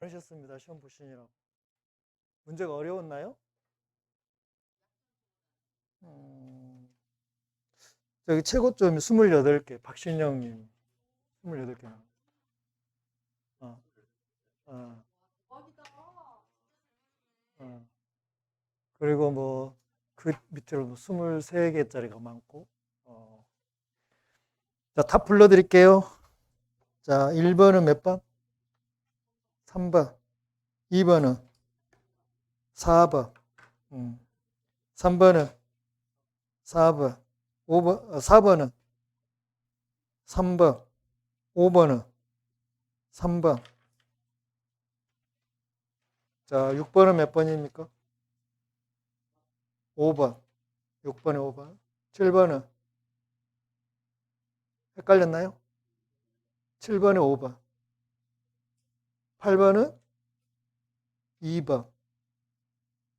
그러셨습니다. 시험 보시느라고. 문제가 어려웠나요? 저기 최고점이 28개. 박신영님 28개. 어, 어, 어. 그리고 뭐 그 밑으로 뭐 23개짜리가 많고. 자, 답 불러드릴게요. 자, 1번은 몇 번? 3번. 2번은 4번. 3번은 4번. 5번, 4번은 3번. 5번은 3번. 자, 6번은 몇 번입니까? 5번. 6번에 5번. 7번은 헷갈렸나요? 7번에 5번. 8번은 2번.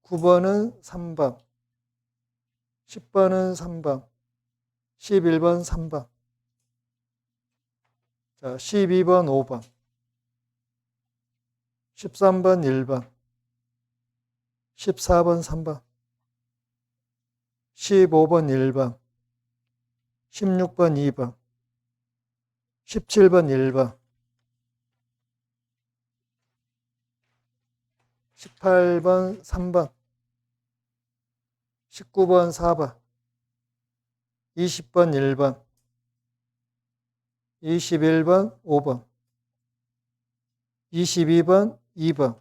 9번은 3번. 10번은 3번. 11번 3번. 자, 12번 5번. 13번 1번. 14번 3번. 15번 1번. 16번 2번. 17번 1번. 18번 3번. 19번 4번. 20번 1번. 21번 5번. 22번 2번.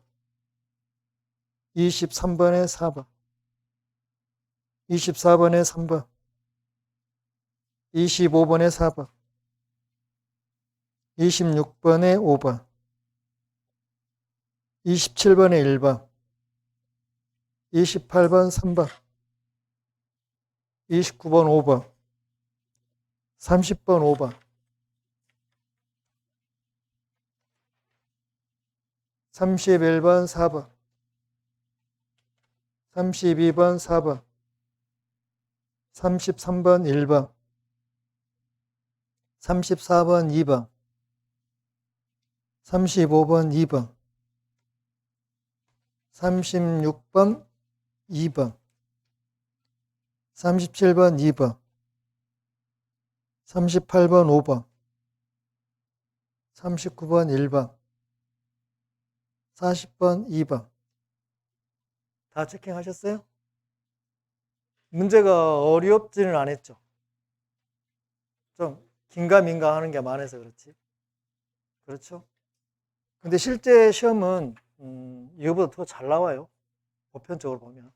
23번에 4번. 24번에 3번. 25번에 4번. 26번에 5번. 27번에 1번. 28번 3번. 29번 5번. 30번 5번. 31번 4번. 32번 4번. 33번 1번. 34번 2번. 35번 2번. 36번 2번. 37번 2번. 38번 5번. 39번 1번. 40번 2번. 다 체킹하셨어요? 문제가 어렵지는 않았죠. 좀 긴가민가 하는 게 많아서 그렇지. 그렇죠? 근데 실제 시험은 이거보다 더 잘 나와요. 보편적으로 보면.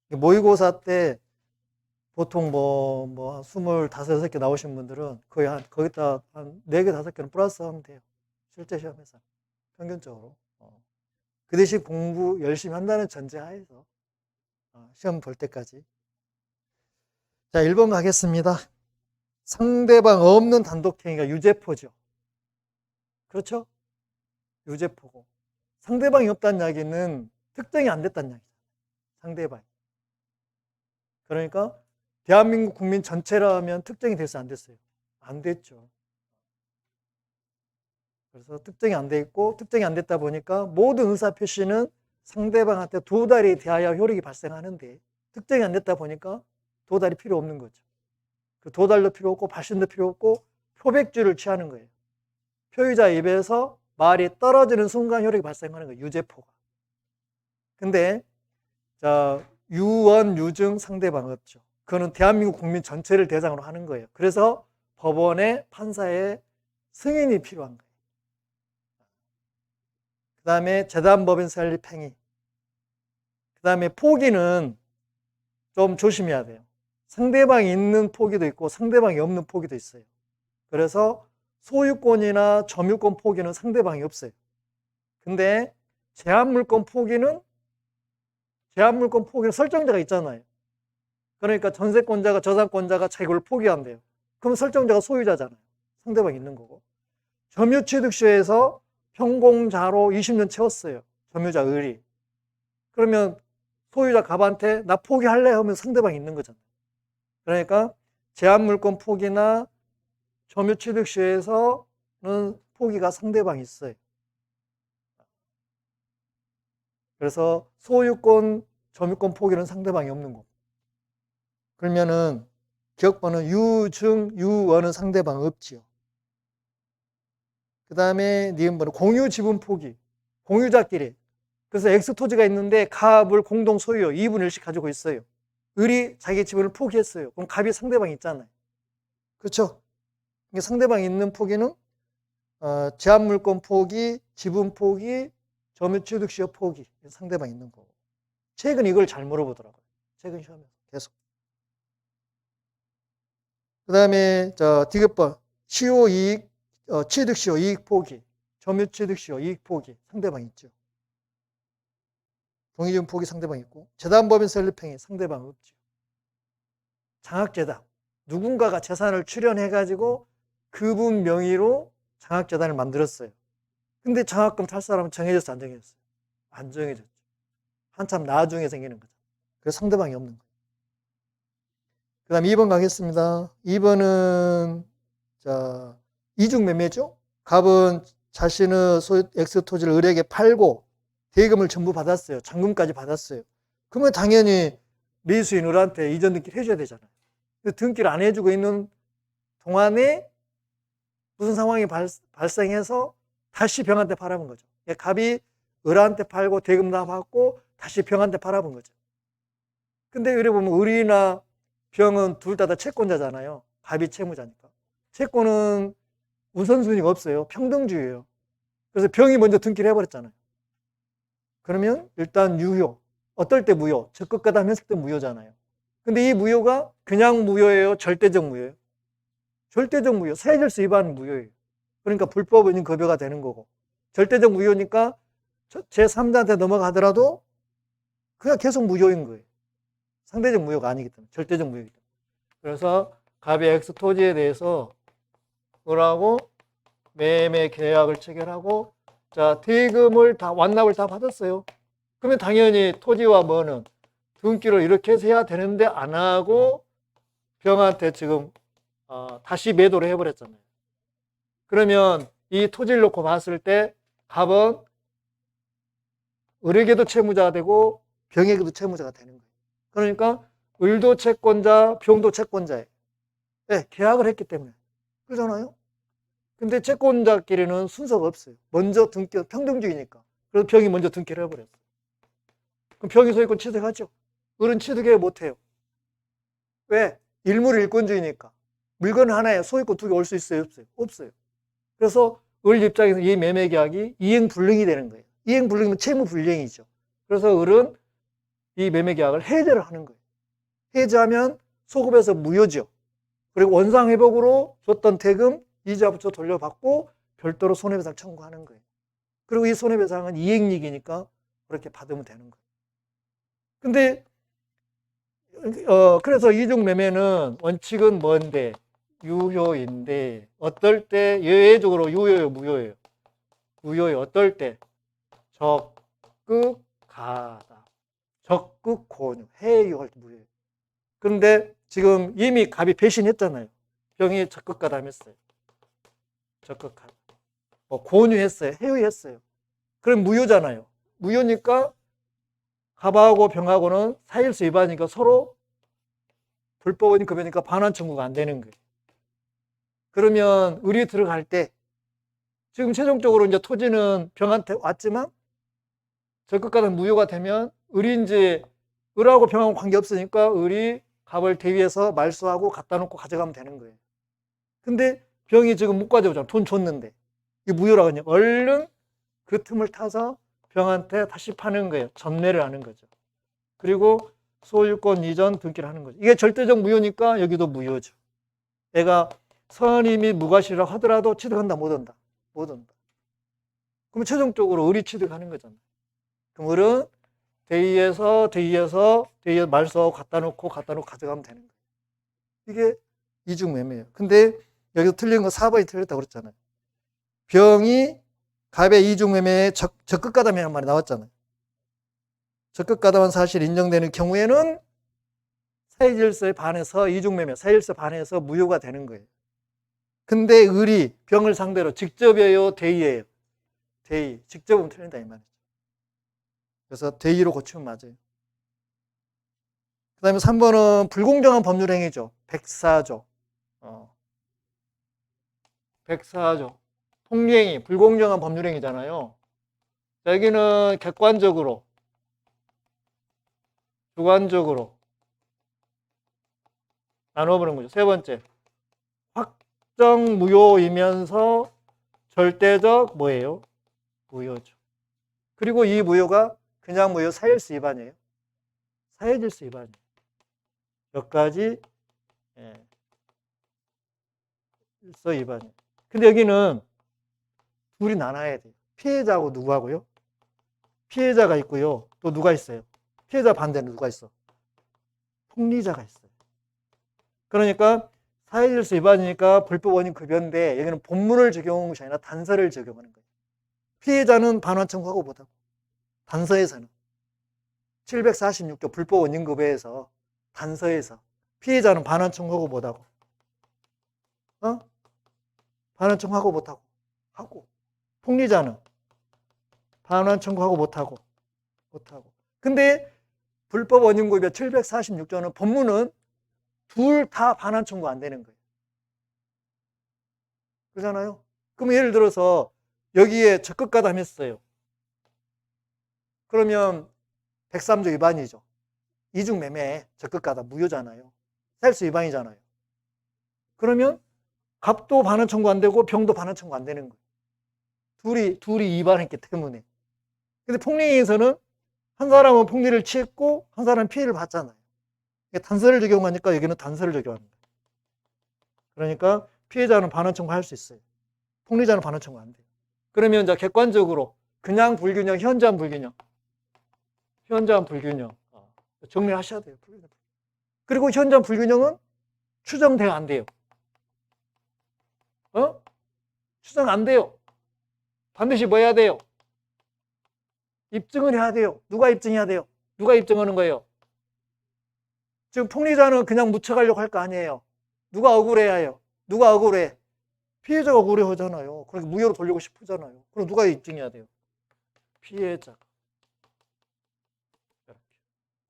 모의고사 때 보통 뭐 25, 6개 나오신 분들은 거기다 한 4개, 5개는 플러스 하면 돼요. 실제 시험에서. 평균적으로. 그 대신 공부 열심히 한다는 전제하에서 시험 볼 때까지. 자, 1번 가겠습니다. 상대방 없는 단독행위가 유죄포죠. 그렇죠? 유죄포고. 상대방이 없다는 이야기는 특정이 안 됐다는 이야기죠. 상대방이. 그러니까 대한민국 국민 전체라면 특정이 됐어요, 안 됐어요? 안 됐죠. 그래서 특정이 안 돼 있고 특정이 안 됐다 보니까 모든 의사표시는 상대방한테 도달이 돼야 효력이 발생하는데 특정이 안 됐다 보니까 도달이 필요 없는 거죠. 그 도달도 필요 없고 발신도 필요 없고 표백주를 취하는 거예요. 표의자 입에서 말이 떨어지는 순간 효력이 발생하는 거예요. 유죄포가. 근데 자, 유언, 유증 상대방 없죠. 그거는 대한민국 국민 전체를 대상으로 하는 거예요. 그래서 법원의 판사의 승인이 필요한 거예요. 그 다음에 재단법인 설립 행위. 그 다음에 포기는 좀 조심해야 돼요. 상대방이 있는 포기도 있고 상대방이 없는 포기도 있어요. 그래서 소유권이나 점유권 포기는 상대방이 없어요. 근데 제한물권 포기는 설정자가 있잖아요. 그러니까 전세권자가 저당권자가 자기 걸 포기한대요. 그럼 설정자가 소유자잖아요. 상대방이 있는 거고. 점유취득시에서 평공자로 20년 채웠어요. 점유자 을이. 그러면 소유자 갑한테 나 포기할래 하면 상대방이 있는 거잖아요. 그러니까 제한물권 포기나 점유취득시에서는 포기가 상대방이 있어요. 그래서 소유권, 점유권 포기는 상대방이 없는 거고. 그러면은 기억번호 유, 증, 유원은 상대방 없지요. 그 다음에 니은번호 공유 지분 포기. 공유자끼리. 그래서 X 토지가 있는데 갑을 공동 소유요. 2분의 1씩 가지고 있어요. 을이 자기 지분을 포기했어요. 그럼 갑이 상대방이 있잖아요. 그렇죠? 상대방이 있는 포기는 제한물권 포기, 지분 포기, 점유취득시효 포기. 상대방이 있는 거고. 최근 이걸 잘 물어보더라고요. 최근 시험에 계속. 그 다음에 디귿번 시효 이익, 취득시효 이익 포기, 점유취득시효 이익 포기. 상대방 있죠. 동의지분 포기 상대방 있고, 재단법인 설립행위 상대방 없죠. 장학재단. 누군가가 재산을 출연해가지고 그분 명의로 장학재단을 만들었어요. 근데 장학금 탈 사람은 정해졌어, 안 정해졌어요? 안 정해졌죠. 한참 나중에 생기는 거죠. 그래서 상대방이 없는 거예요. 그 다음 2번 가겠습니다. 2번은 이중매매죠. 갑은 자신의 소유 X 토지를 을에게 팔고 대금을 전부 받았어요. 잔금까지 받았어요. 그러면 당연히 매수인 을한테 이전 등기를 해줘야 되잖아요. 근데 등기를 안 해주고 있는 동안에 무슨 상황이 발생해서 다시 병한테 팔아본 거죠. 갑이 을한테 팔고 대금 다 받고 다시 병한테 팔아본 거죠. 근데 이래 보면 을이나 병은 둘 다 채권자잖아요. 갑이 채무자니까. 채권은 우선순위가 없어요. 평등주의예요. 그래서 병이 먼저 등기를 해버렸잖아요. 그러면 일단 유효. 어떨 때 무효? 적극가담 했을 때 무효잖아요. 근데 이 무효가 그냥 무효예요? 절대적 무효예요? 절대적 무효. 사회질서 위반 무효예요. 그러니까 불법은 급여가 되는 거고. 절대적 무효니까 제3자한테 넘어가더라도 그냥 계속 무효인 거예요. 상대적 무효가 아니기 때문에. 절대적 무효이기 때문에. 그래서 갑의 X 토지에 대해서 을하고 매매 계약을 체결하고 대금을 다 완납을 다 받았어요. 그러면 당연히 토지와 뭐는 등기를 이렇게 해서 해야 되는데 안 하고 병한테 지금 다시 매도를 해버렸잖아요. 그러면 이 토지를 놓고 봤을 때 갑은 을에게도 채무자가 되고 병에게도 채무자가 되는 거예요. 그러니까 을도 채권자, 병도 채권자예요. 네, 계약을 했기 때문에. 그러잖아요. 근데 채권자끼리는 순서가 없어요. 먼저 등기, 평등주의니까. 그래서 병이 먼저 등기를 해버렸어요. 그럼 병이 소유권 취득하죠. 을은 취득해 못해요. 왜? 일물일권주의니까. 물건 하나에 소유권 두 개 올 수 있어요? 없어요? 없어요. 그래서 을 입장에서 이 매매계약이 이행불능이 되는 거예요. 이행불능이면 채무불이행이죠. 그래서 을은 이 매매계약을 해제를 하는 거예요. 해제하면 소급해서 무효죠. 그리고 원상회복으로 줬던 대금 이자부터 돌려받고 별도로 손해배상 청구하는 거예요. 그리고 이 손해배상은 이행이익이니까 그렇게 받으면 되는 거예요. 근데 그래서 이중매매는 원칙은 뭔데? 유효인데 어떨 때 예외적으로 유효예요, 무효예요? 무효예요. 어떨 때? 적극 가담, 적극 권유, 해유할 때 무효예요. 그런데 지금 이미 갑이 배신했잖아요. 병이 적극 가담했어요. 적극 가담. 권유했어요. 해유했어요. 그럼 무효잖아요. 무효니까 갑하고 병하고는 사일수 위반이니까 서로 불법은 급여니까 반환 청구가 안 되는 거예요. 그러면 을이 들어갈 때 지금 최종적으로 이제 토지는 병한테 왔지만 적극가담 무효가 되면 을이 이제 을하고 병하고 관계 없으니까 을이 갑을 대위해서 말소하고 갖다 놓고 가져가면 되는 거예요. 근데 병이 지금 못 가져오잖아. 돈 줬는데. 이게 무효라고 하냐. 얼른 그 틈을 타서 병한테 다시 파는 거예요. 전매를 하는 거죠. 그리고 소유권 이전 등기를 하는 거죠. 이게 절대적 무효니까 여기도 무효죠. 애가 선의 및 무과실이라고 하더라도 취득한다, 못 한다? 못 한다. 그럼 최종적으로 을이 취득하는 거잖아요. 그럼 을은 대의에서 말소하고 갖다 놓고 가져가면 되는 거예요. 이게 이중매매예요. 근데 여기서 틀린 거 4번이 틀렸다고 그랬잖아요. 병이 갑의 이중매매에 적극가담이라는 말이 나왔잖아요. 적극가담한 사실이 인정되는 경우에는 사회질서에 반해서 이중매매, 사회질서 반해서 무효가 되는 거예요. 근데 을이 병을 상대로 직접이에요, 대의예요? 대의. 직접은 틀린다 이 말이죠. 그래서 대2로 고치면 맞아요. 그 다음에 3번은 불공정한 법률행위죠. 104조. 104조. 폭리행위, 불공정한 법률행위잖아요. 자, 여기는 객관적으로, 주관적으로 나눠보는 거죠. 세 번째, 확정 무효이면서 절대적 뭐예요? 무효죠. 그리고 이 무효가 그냥 무효 사일수 위반이에요. 사회질서 위반이에요. 몇 가지 질서 위반이에요. 근데 여기는 둘이 나눠야 돼요. 피해자하고 누구하고요? 피해자가 있고요. 또 누가 있어요? 피해자 반대는 누가 있어? 폭리자가 있어요. 그러니까 사회질서 위반이니까 불법 원인 급여인데 여기는 본문을 적용하는 것이 아니라 단서를 적용하는 거예요. 피해자는 반환 청구하고 못하고 단서에서는 746조 불법 원인 급여에서 단서에서 피해자는 반환 청구하고 못하고 반환 청구하고 못하고 하고 폭리자는 반환 청구하고 못하고 근데 불법 원인 급여 746조는 법문은 둘 다 반환 청구 안 되는 거예요. 그렇잖아요. 그럼 예를 들어서 여기에 적극 가담했어요. 그러면 103조 위반이죠. 이중매매 적극 가담 무효잖아요. 사일수 위반이잖아요. 그러면 갑도 반환 청구 안 되고 병도 반환 청구 안 되는 거예요. 둘이 위반했기 때문에. 근데 폭리에서는 한 사람은 폭리를 취했고 한 사람은 피해를 봤잖아요. 단서를 적용하니까 여기는 단서를 적용합니다. 그러니까 피해자는 반환 청구할 수 있어요. 폭리자는 반환 청구 안 돼요. 그러면 이제 객관적으로 그냥 불균형, 현저한 불균형. 현저한 불균형. 정리하셔야 돼요. 그리고 현저한 불균형은 추정돼야 안 돼요. 추정 안 돼요. 반드시 뭐 해야 돼요? 입증을 해야 돼요. 누가 입증해야 돼요? 누가 입증하는 거예요? 지금 폭리자는 그냥 묻혀가려고 할 거 아니에요. 누가 억울해야 해요? 누가 억울해? 피해자가 억울해하잖아요. 그러니까 무효로 돌리고 싶으잖아요. 그럼 누가 입증해야 돼요? 피해자.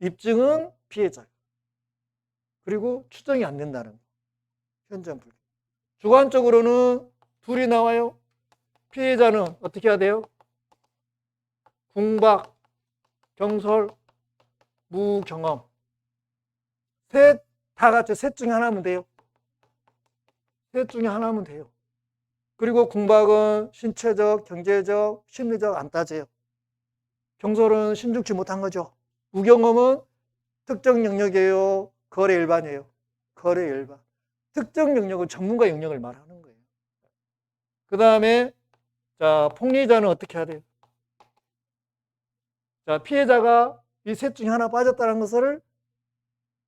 입증은 피해자. 그리고 추정이 안 된다는 거. 현저한 불균형. 주관적으로는 둘이 나와요. 피해자는 어떻게 해야 돼요? 궁박, 경설, 무경험. 다 같이 셋 중에 하나면 돼요. 셋 중에 하나면 돼요. 그리고 궁박은 신체적, 경제적, 심리적 안 따져요. 경설은 신중치 못한 거죠. 무경험은 특정 영역이에요. 거래 일반이에요. 거래 일반. 특정 영역은 전문가 영역을 말하는 거예요. 그 다음에 자 폭리자는 어떻게 해야 돼요? 자 피해자가 이 셋 중에 하나 빠졌다는 것을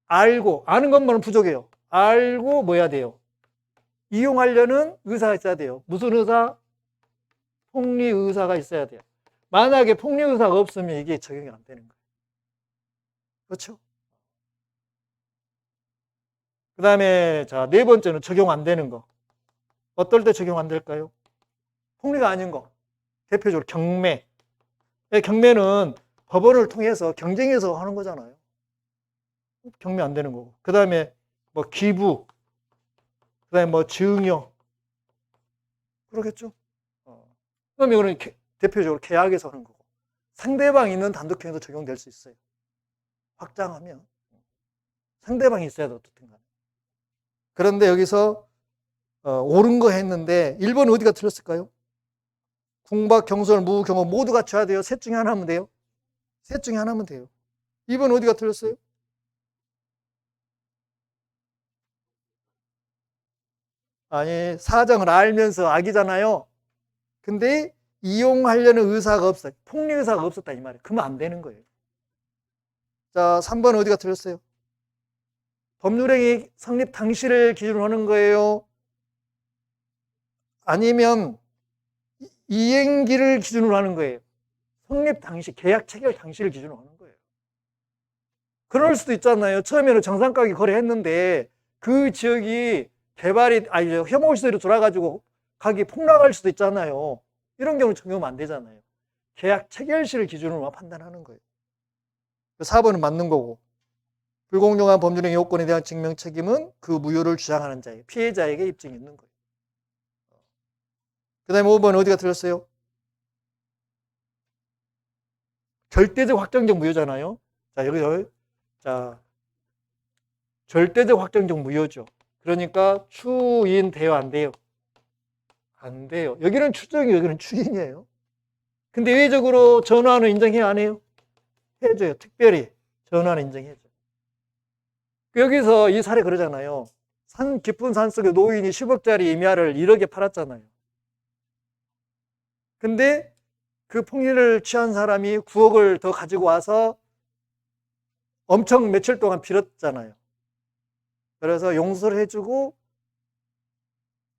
알고 아는 것만은 부족해요. 알고 뭐 해야 돼요? 이용하려는 의사가 있어야 돼요. 무슨 의사? 폭리 의사가 있어야 돼요. 만약에 폭리 의사가 없으면 이게 적용이 안 되는 거예요. 그렇죠? 그 다음에 자 네 번째는 적용 안 되는 거. 어떨 때 적용 안 될까요? 폭리가 아닌 거. 대표적으로 경매. 경매는 법원을 통해서 경쟁해서 하는 거잖아요. 경매 안 되는 거고. 그 다음에 뭐 기부. 그 다음에 뭐 증여. 그러겠죠? 그럼 이거는 대표적으로 계약에서 하는 거고. 상대방이 있는 단독행위도 적용될 수 있어요. 확장하면. 상대방이 있어야 돼, 어떻든 간에. 그런데 여기서 옳은 거 했는데 1번 어디가 틀렸을까요? 궁박, 경설, 무경험 모두 갖춰야 돼요. 셋 중에 하나면 돼요. 셋 중에 하나면 돼요. 2번 어디가 틀렸어요? 아니 사정을 알면서 악이잖아요. 근데 이용하려는 의사가 없어요. 폭리 의사가 없었다 이 말이에요. 그러면 안 되는 거예요. 자 3번 어디가 틀렸어요? 법률행위 성립 당시를 기준으로 하는 거예요. 아니면 이행기를 기준으로 하는 거예요. 성립 당시, 계약 체결 당시를 기준으로 하는 거예요. 그럴 수도 있잖아요. 처음에는 정상가격 거래했는데 그 지역이 혐오시설이 돌아가지고 가격이 폭락할 수도 있잖아요. 이런 경우는 적용하면 안 되잖아요. 계약 체결시를 기준으로 판단하는 거예요. 4번은 맞는 거고, 불공정한 법률행위 요건에 대한 증명 책임은 그 무효를 주장하는 자에게, 피해자에게 입증이 있는 거예요. 그 다음에 5번 어디가 틀렸어요? 절대적 확정적 무효잖아요. 자, 여기서, 자, 절대적 확정적 무효죠. 그러니까 추인 돼요, 안 돼요? 안 돼요. 여기는 추정이, 여기는 추인이에요. 근데 예외적으로 전환을 인정해요, 안 해요? 해줘요. 특별히 전환을 인정해줘. 여기서 이 사례 그러잖아요. 산 깊은 산 속에 노인이 10억짜리 임야를 1억에 팔았잖아요. 근데 그 폭리를 취한 사람이 9억을 더 가지고 와서 엄청 며칠 동안 빌었잖아요. 그래서 용서를 해주고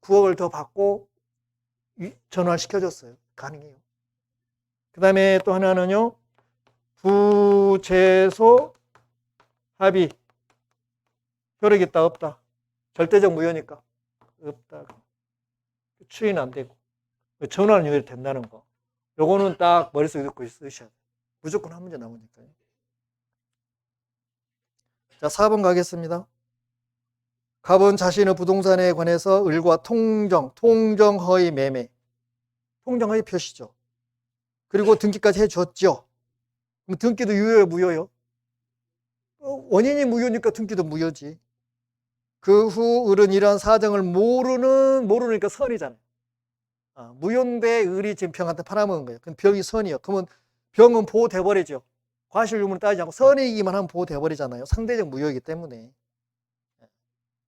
9억을 더 받고 전환시켜줬어요. 가능해요. 그 다음에 또 하나는요. 부재소 합의. 효력 있다, 없다? 절대적 무효니까. 없다. 추인 안 되고. 전환은 유예로 된다는 거. 요거는 딱 머릿속에 넣고 있으셔야 돼요. 무조건 한 문제 나오니까요. 자, 4번 가겠습니다. 갑은 자신의 부동산에 관해서 을과 통정허위 매매. 통정허위 표시죠. 그리고 등기까지 해줬죠. 그럼 등기도 유효예요, 무효예요? 원인이 무효니까 등기도 무효지. 그 후 을은 이러한 사정을 모르니까 선이잖아요. 무효인데 을이 지금 병한테 팔아먹은 거예요. 그럼 병이 선이요. 그러면 병은 보호돼버리죠. 과실 유무는 따지지 않고 선이기만 하면 보호돼버리잖아요. 상대적 무효이기 때문에.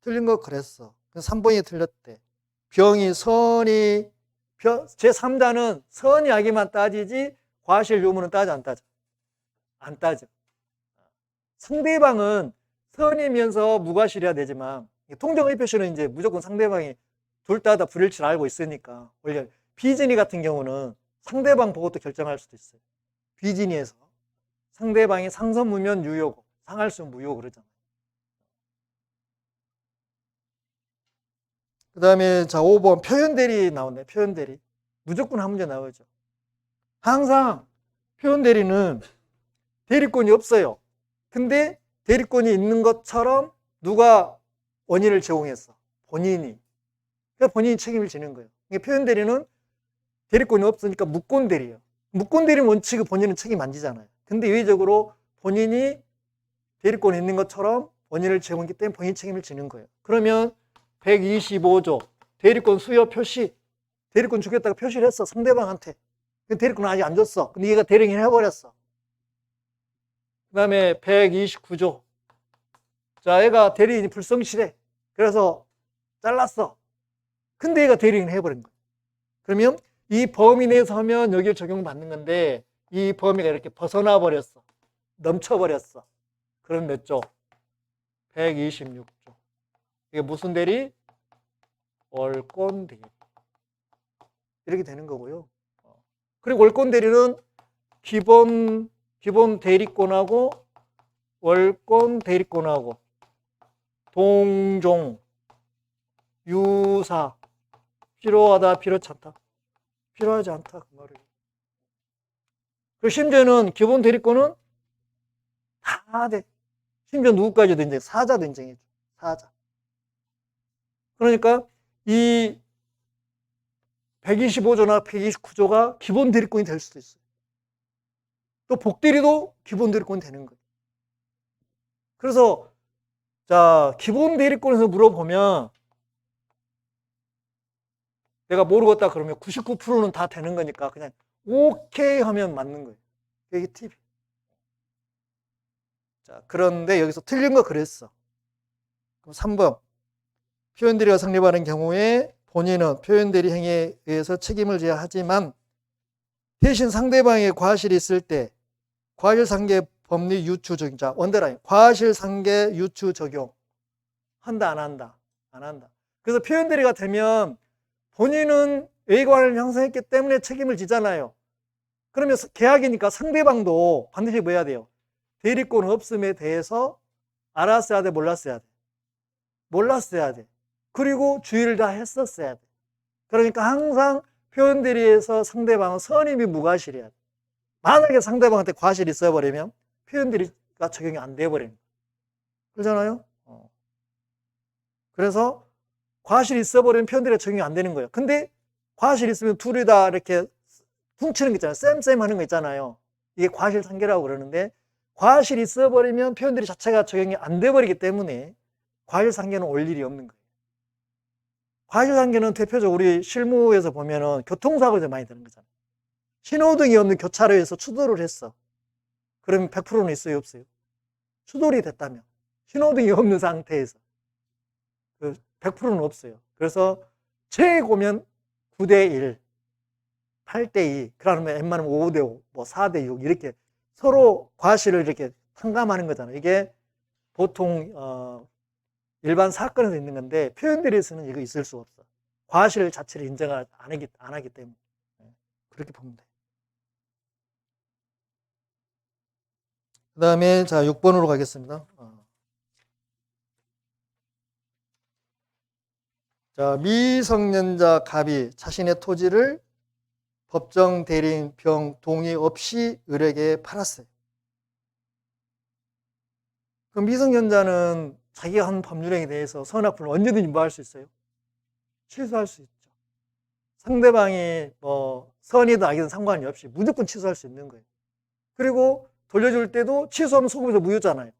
틀린 거 그랬어. 3번이 틀렸대. 병이 선이, 제3자는 선이 악이만 따지지 과실 유무는 따져 안 따져? 안 따져. 상대방은 선이면서 무과실이어야 되지만 통정의 표시는 이제 무조건 상대방이 둘 다 불일치를 알고 있으니까 원래 비진이 같은 경우는 상대방 보고도 결정할 수도 있어요. 비진이에서 상대방이 상선무면 유효고 상할수 무효 그러잖아요. 그 다음에 자 5번 표현대리 나오네. 표현대리 무조건 한 문제 나오죠. 항상 표현대리는 대리권이 없어요. 근데 대리권이 있는 것처럼 누가 원인을 제공했어? 본인이. 그러니까 본인이 책임을 지는 거예요. 표현대리는 대리권이 없으니까 무권대리예요. 무권대리는 원칙은 본인은 책임 안 지잖아요. 근데 예외적으로 본인이 대리권이 있는 것처럼 원인을 제공했기 때문에 본인 책임을 지는 거예요. 그러면 125조 대리권 수여 표시. 대리권 주겠다고 표시를 했어. 상대방한테. 대리권은 아직 안 줬어. 근데 얘가 대리인을 해버렸어. 그 다음에 129조. 자, 얘가 대리인이 불성실해. 그래서 잘랐어. 근데 얘가 대리인을 해버린 거예요. 그러면 이 범위 내에서 하면 여기를 적용받는 건데 이 범위가 이렇게 벗어나 버렸어. 넘쳐버렸어. 그럼 몇 조? 126조. 이게 무슨 대리? 월권 대리. 이렇게 되는 거고요. 그리고 월권 대리는 기본 대리권하고 월권 대리권하고 동종, 유사, 필요하다, 필요치 않다. 필요하지 않다. 그 말이에요. 그리고 심지어는 기본 대리권은 다 돼. 심지어 누구까지도 인정, 사자도 인정해줘. 사자. 그러니까 이 125조나 129조가 기본 대리권이 될 수도 있어요. 또 복대리도 기본 대리권이 되는 거예요. 그래서 자, 기본 대리권에서 물어보면 내가 모르겠다 그러면 99%는 다 되는 거니까 그냥 오케이 하면 맞는 거예요. 이게 팁이. 자, 그런데 여기서 틀린 거 그랬어. 그럼 3번. 표현대리가 성립하는 경우에 본인은 표현대리 행위에 의해서 책임을 져야 하지만 대신 상대방의 과실이 있을 때 과실상계 법리 유추 적용. 자, 원더라인. 과실상계 유추 적용. 한다, 안 한다? 안 한다. 그래서 표현대리가 되면 본인은 외관을 형성했기 때문에 책임을 지잖아요. 그러면 계약이니까 상대방도 반드시 뭐 해야 돼요? 대리권 없음에 대해서 알았어야 돼, 몰랐어야 돼? 몰랐어야 돼. 그리고 주의를 다 했었어야 돼. 그러니까 항상 표현대리에서 상대방은 선임이 무과실이야 돼. 만약에 상대방한테 과실이 있어버리면 표현들이가 적용이 안 돼버리는 거예요. 그러잖아요. 그래서 과실이 있어버리면 표현들이 적용이 안 되는 거예요. 근데 과실이 있으면 둘이 다 이렇게 퉁치는 거 있잖아요. 쌤쌤 하는 거 있잖아요. 이게 과실상계라고 그러는데, 과실이 있어버리면 표현들이 자체가 적용이 안 돼버리기 때문에 과실상계는 올 일이 없는 거예요. 과실상계는 대표적으로 우리 실무에서 보면은 교통사고에서 많이 되는 거잖아요. 신호등이 없는 교차로에서 추돌을 했어. 그러면 100%는 있어요, 없어요? 추돌이 됐다면. 신호등이 없는 상태에서 100%는 없어요. 그래서 최고면 9대1, 8대2, 그러면 웬만하면 5대5, 뭐 4대6 이렇게 서로 과실을 이렇게 탕감하는 거잖아요. 이게 보통 일반 사건에서 있는 건데, 표현들에서는 이거 있을 수 없어. 과실 자체를 인정을 안 하기 때문에. 그렇게 보면 돼. 그 다음에 자 6번으로 가겠습니다. 자, 미성년자 갑이 자신의 토지를 법정 대리인 병 동의 없이 을에게 팔았어요. 그럼 미성년자는 자기가 한 법률행위에 대해서 선악불을 언제든지 뭐 할 수 있어요? 취소할 수 있죠. 상대방이 뭐 선이든 악이든 상관이 없이 무조건 취소할 수 있는 거예요. 그리고 돌려줄 때도 취소하면 소급해서 무효잖아요.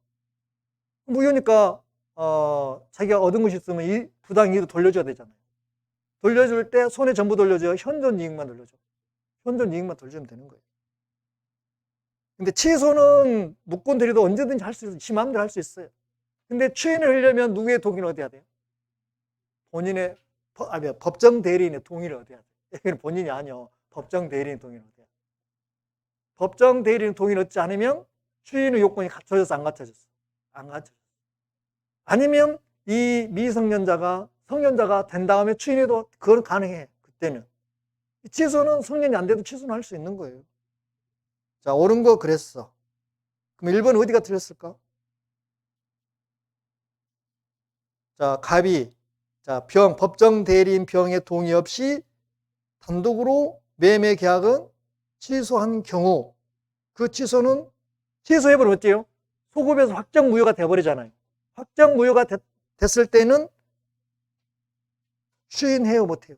무효니까 자기가 얻은 것이 있으면 이 부당이익도 돌려줘야 되잖아요. 돌려줄 때 손해 전부 돌려줘요? 현존이익만 돌려줘? 현존이익만 돌려주면 되는 거예요. 근데 취소는 무권 대리도 언제든지 할 수 있어요. 지 마음대로 할 수 있어요. 근데 추인을 하려면 누구의 동의를 얻어야 돼요? 본인의 법정 대리인의 동의를 얻어야 돼요. 이건 본인이 아니요. 법정 대리인 동의를 얻어야 돼요. 법정 대리인 동의를 얻지 않으면 추인의 요건이 갖춰졌어, 안 갖춰졌어? 안 갖춰졌어. 아니면 이 미성년자가 성년자가 된 다음에 추인해도 그건 가능해. 그때는. 취소는 성년이 안 돼도 취소는 할 수 있는 거예요. 자, 옳은 거 그랬어. 그럼 1번 어디가 틀렸을까? 자, 갑이 자, 법정 대리인 병의 동의 없이 단독으로 매매 계약은 취소한 경우, 그 취소는 취소해버리면 어때요? 소급에서 확정 무효가 돼버리잖아요. 확정 무효가 됐을 때는 추인해요, 못해요?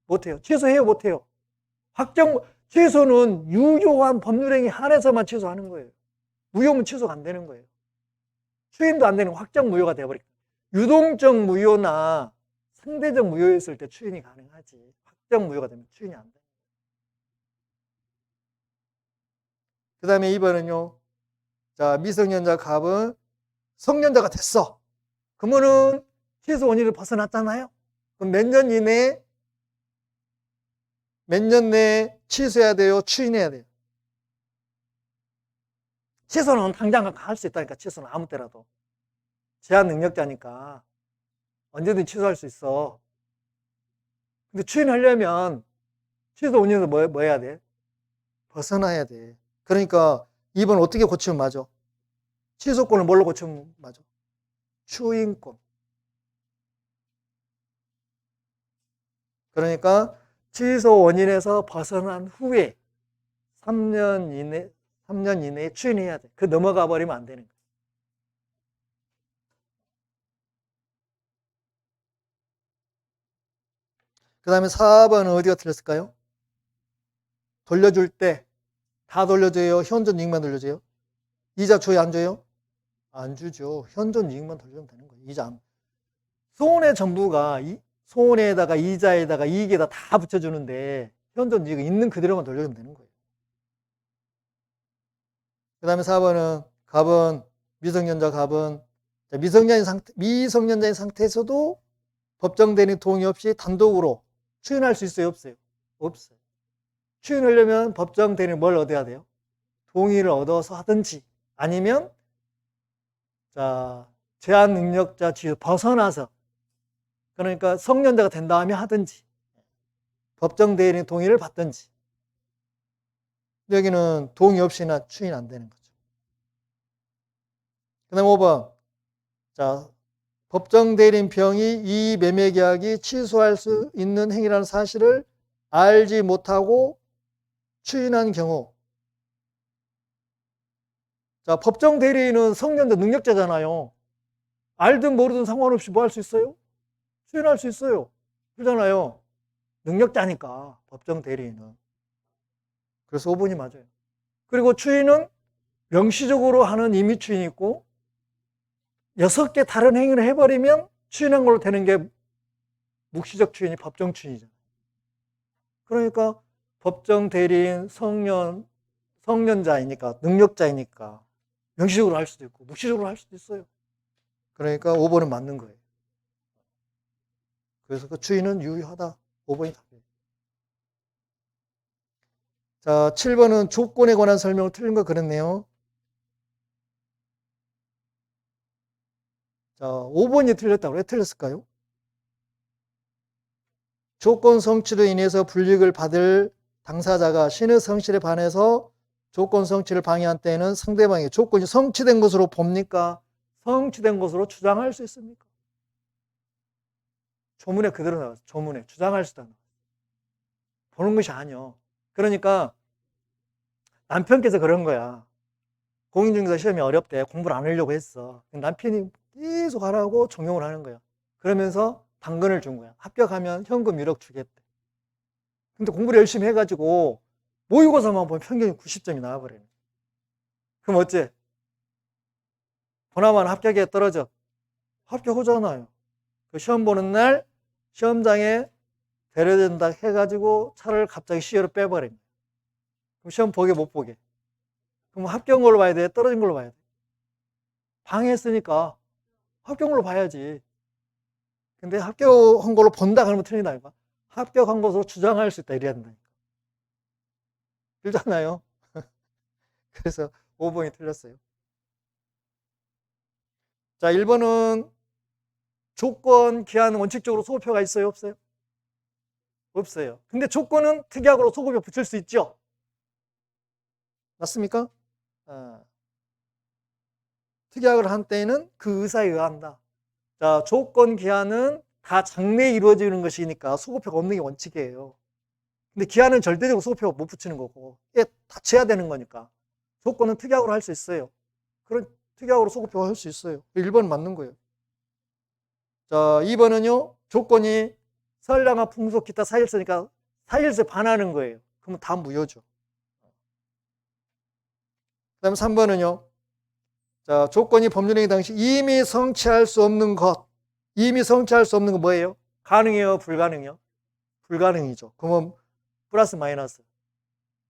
못해요. 취소해요, 못해요? 취소는 유효한 법률행위 한해서만 취소하는 거예요. 무효면 취소가 안 되는 거예요. 추인도 안 되는 확정 무효가 돼버리니까. 유동적 무효나 상대적 무효였을 때 추인이 가능하지. 확정 무효가 되면 추인이 안 돼. 그 다음에 2번은요. 자, 미성년자 갑은 성년자가 됐어. 그러면은 취소 원인을 벗어났잖아요. 그럼 몇 년 내에 취소해야 돼요? 추인해야 돼요? 취소는 당장 할 수 있다니까. 취소는 아무 때라도. 제한 능력자니까 언제든 취소할 수 있어. 근데 추인하려면 취소 원인에서 뭐 해야 돼? 벗어나야 돼. 그러니까 2번 어떻게 고치면 맞아? 취소권을 뭘로 고치면 맞아? 추인권. 그러니까 취소 원인에서 벗어난 후에 3년 이내에 추인해야 돼. 그 넘어가 버리면 안 되는 거야. 그 다음에 4번은 어디가 틀렸을까요? 돌려줄 때 다 돌려줘요? 현존 이익만 돌려줘요? 이자 줘요? 안 줘요? 안 주죠. 현존 이익만 돌려주면 되는 거예요. 이자 안. 손해 전부가 손해에다가 이자에다가 이익에다 다 붙여주는데 현존 이익은 있는 그대로만 돌려주면 되는 거예요. 그 다음에 4번은 갑은 미성년자 갑은 미성년자인 상태에서도 법정 대리인 동의 없이 단독으로 추인할 수 있어요? 없어요? 없어요. 추인하려면 법정 대리인 뭘 얻어야 돼요? 동의를 얻어서 하든지 아니면 자 제한 능력자 지위 벗어나서 그러니까 성년자가 된 다음에 하든지 법정 대리인 동의를 받든지. 여기는 동의 없이나 추인 안 되는 거죠. 그 다음 5번 자 법정 대리인 병이 이 매매 계약이 취소할 수 있는 행위라는 사실을 알지 못하고 추인한 경우 자, 법정 대리인은 성년자 능력자잖아요. 알든 모르든 상관없이 뭐 할 수 있어요? 추인할 수 있어요. 그러잖아요. 능력자니까, 법정 대리인은. 그래서 5번이 맞아요. 그리고 추인은 명시적으로 하는 임의 추인이 있고, 6개 다른 행위를 해버리면 추인한 걸로 되는 게 묵시적 추인이 법정 추인이잖아요. 그러니까 법정 대리인 성년자이니까, 능력자이니까 명시적으로 할 수도 있고 묵시적으로 할 수도 있어요. 그러니까 5번은 맞는 거예요. 그래서 그 추인은 유효하다. 5번이 답이에요. 자, 7번은 조건에 관한 설명을 틀린 거 그랬네요. 자, 5번이 틀렸다고. 왜 틀렸을까요? 조건 성취로 인해서 불이익을 받을 당사자가 신의 성실에 반해서 조건 성취를 방해한 때에는 상대방의 조건이 성취된 것으로 봅니까? 성취된 것으로 주장할 수 있습니까? 조문에 그대로 나왔어요. 조문에 주장할 수도 있다. 보는 것이 아니요. 그러니까 남편께서 그런 거야. 공인중개사 시험이 어렵대. 공부를 안 하려고 했어. 남편이 계속 하라고 종용을 하는 거야. 그러면서 당근을 준 거야. 합격하면 현금 1억 주겠대. 근데 공부를 열심히 해가지고 모의고사만 보면 평균이 90점이 나와버려요. 그럼 어째? 보나마나 합격에 떨어져. 합격하잖아요. 그 시험 보는 날 시험장에 데려된다 해가지고 차를 갑자기 시외로 빼버린 거예요. 그럼 시험 보게 못 보게. 그럼 합격한 걸로 봐야 돼? 떨어진 걸로 봐야 돼? 방해했으니까 합격한 걸로 봐야지. 근데 합격한 걸로 본다 그러면 틀린다니까. 합격한 것으로 주장할 수 있다 이래야 된다니까. 틀잖아요. 그래서 5번이 틀렸어요. 자, 1번은 조건, 기한, 원칙적으로 소급표가 있어요? 없어요? 없어요. 근데 조건은 특약으로 소급표 붙일 수 있죠? 맞습니까? 특약을 한 때에는 그 의사에 의한다. 자, 조건, 기한은 다 장래에 이루어지는 것이니까 소급표가 없는 게 원칙이에요. 근데 기한은 절대적으로 소급표가 못 붙이는 거고, 이게 닫혀야 되는 거니까. 조건은 특약으로 할 수 있어요. 그런 특약으로 소급표가 할 수 있어요. 1번 맞는 거예요. 자, 2번은요, 조건이 선량한 풍속, 기타 사일세니까 사일세 반하는 거예요. 그러면 다 무효죠. 그 다음에 3번은요, 자, 조건이 법률행위 당시 이미 성취할 수 없는 것. 이미 성취할 수 없는 건 뭐예요? 가능해요? 불가능해요? 불가능이죠. 그러면 플러스 마이너스.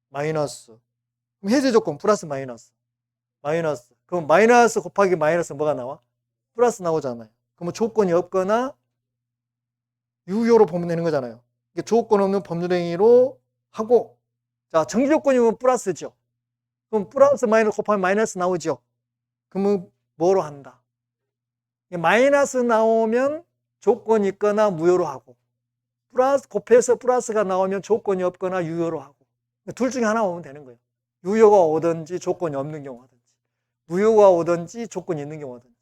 마이너스. 그럼 해제 조건 플러스 마이너스. 마이너스. 그럼 마이너스 곱하기 마이너스 뭐가 나와? 플러스 나오잖아요. 그러면 조건이 없거나 유효로 보면 되는 거잖아요. 이게 조건 없는 법률행위로 하고, 자, 정지 조건이면 플러스죠. 그럼 플러스 마이너스 곱하면 마이너스 나오죠. 그러면 뭐로 한다? 마이너스 나오면 조건이 있거나 무효로 하고, 플러스 곱해서 플러스가 나오면 조건이 없거나 유효로 하고, 둘 중에 하나 오면 되는 거예요. 유효가 오든지 조건이 없는 경우 하든지, 무효가 오든지 조건이 있는 경우 하든지.